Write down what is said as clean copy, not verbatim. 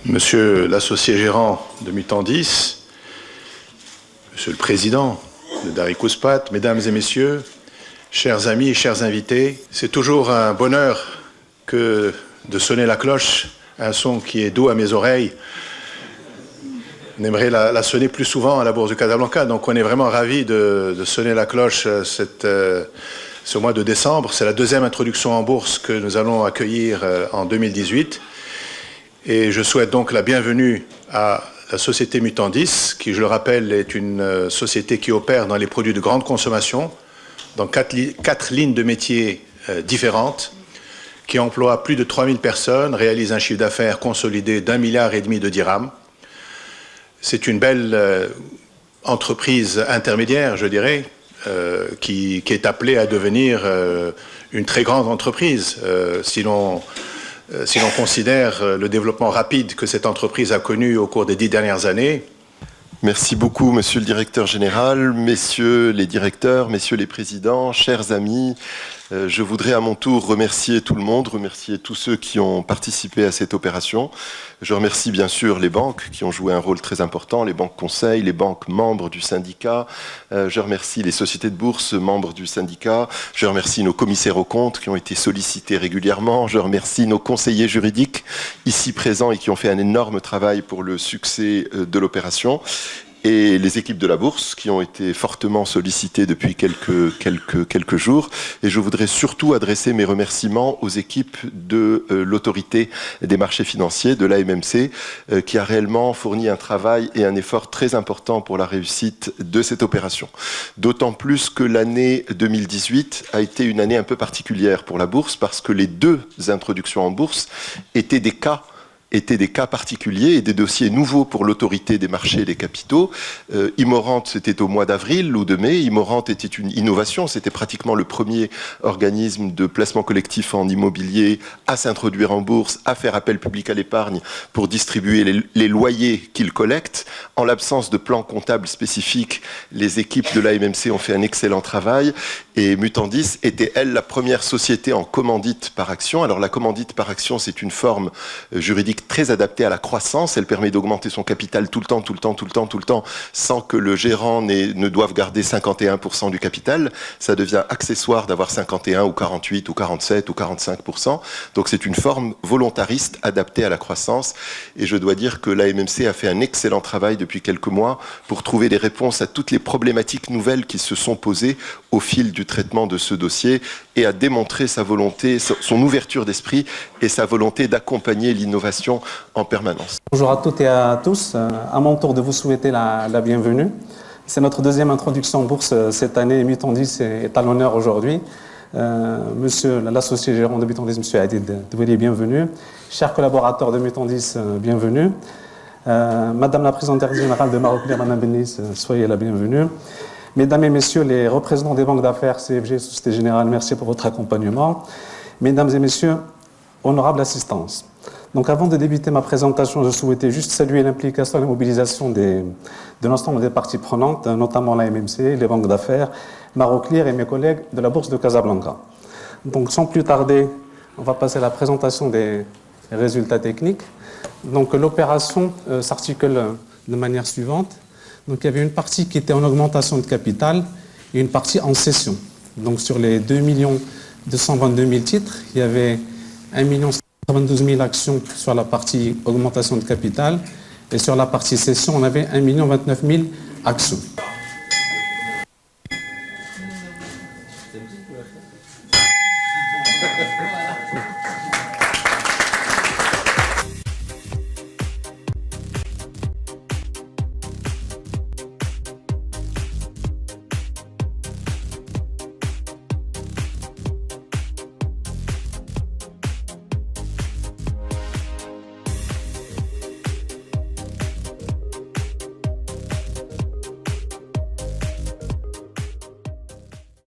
Monsieur l'associé gérant de Mutandis, Monsieur le président de Darik Ouspat, Mesdames et Messieurs, chers amis et chers invités, c'est toujours un bonheur que de sonner la cloche, un son qui est doux à mes oreilles. On aimerait la sonner plus souvent à la Bourse de Casablanca, donc on est vraiment ravis de sonner la cloche ce mois de décembre. C'est la deuxième introduction en bourse que nous allons accueillir en 2018. Et je souhaite donc la bienvenue à la société Mutandis, qui, je le rappelle, est une société qui opère dans les produits de grande consommation, dans quatre lignes de métiers différentes, qui emploie plus de 3000 personnes, réalise un chiffre d'affaires consolidé d'1,5 milliard de dirhams. C'est une belle entreprise intermédiaire, je dirais, qui est appelée à devenir une très grande entreprise, si l'on considère le développement rapide que cette entreprise a connu au cours des 10 dernières années. Merci beaucoup, monsieur le directeur général, messieurs les directeurs, messieurs les présidents, chers amis. Je voudrais à mon tour remercier tout le monde, remercier tous ceux qui ont participé à cette opération. Je remercie bien sûr les banques qui ont joué un rôle très important, les banques conseils, les banques membres du syndicat. Je remercie les sociétés de bourse membres du syndicat. Je remercie nos commissaires aux comptes qui ont été sollicités régulièrement. Je remercie nos conseillers juridiques ici présents et qui ont fait un énorme travail pour le succès de l'opération. Et les équipes de la bourse qui ont été fortement sollicitées depuis quelques jours. Et je voudrais surtout adresser mes remerciements aux équipes de l'autorité des marchés financiers, de l'AMMC, qui a réellement fourni un travail et un effort très important pour la réussite de cette opération. D'autant plus que l'année 2018 a été une année un peu particulière pour la bourse parce que les deux introductions en bourse étaient des cas particuliers et des dossiers nouveaux pour l'autorité des marchés et des capitaux. Immorent, c'était au mois d'avril ou de mai. Immorent était une innovation. C'était pratiquement le premier organisme de placement collectif en immobilier à s'introduire en bourse, à faire appel public à l'épargne pour distribuer les loyers qu'il collecte. En l'absence de plan comptable spécifique, les équipes de l'AMMC ont fait un excellent travail et Mutandis était, elle, la première société en commandite par action. Alors la commandite par action, c'est une forme juridique très adaptée à la croissance. Elle permet d'augmenter son capital tout le temps, sans que le gérant ne doive garder 51% du capital. Ça devient accessoire d'avoir 51 ou 48 ou 47 ou 45%. Donc c'est une forme volontariste adaptée à la croissance. Et je dois dire que l'AMMC a fait un excellent travail depuis quelques mois pour trouver des réponses à toutes les problématiques nouvelles qui se sont posées au fil du traitement de ce dossier et a démontré sa volonté, son ouverture d'esprit et sa volonté d'accompagner l'innovation en permanence. Bonjour à toutes et à tous. À mon tour de vous souhaiter la bienvenue. C'est notre deuxième introduction en bourse cette année. Mutandis est à l'honneur aujourd'hui. Monsieur l'associé gérant de Mutandis, monsieur Adid Doueli, bienvenue. Chers collaborateurs de Mutandis, bienvenue. Madame la présidente générale de Maroclair, Madame Benis, soyez la bienvenue. Mesdames et messieurs les représentants des banques d'affaires, CFG, Société Générale, merci pour votre accompagnement. Mesdames et messieurs, honorable assistance. Donc avant de débuter ma présentation, je souhaitais juste saluer l'implication et la mobilisation de l'ensemble des parties prenantes, notamment l'AMMC, les banques d'affaires, Maroclair et mes collègues de la Bourse de Casablanca. Donc sans plus tarder, on va passer à la présentation des résultats techniques. Donc l'opération s'articule de manière suivante. Donc il y avait une partie qui était en augmentation de capital et une partie en cession. Donc sur les 2 222 000 titres, il y avait 1 192 000 actions sur la partie augmentation de capital et sur la partie cession, on avait 1 029 000 actions.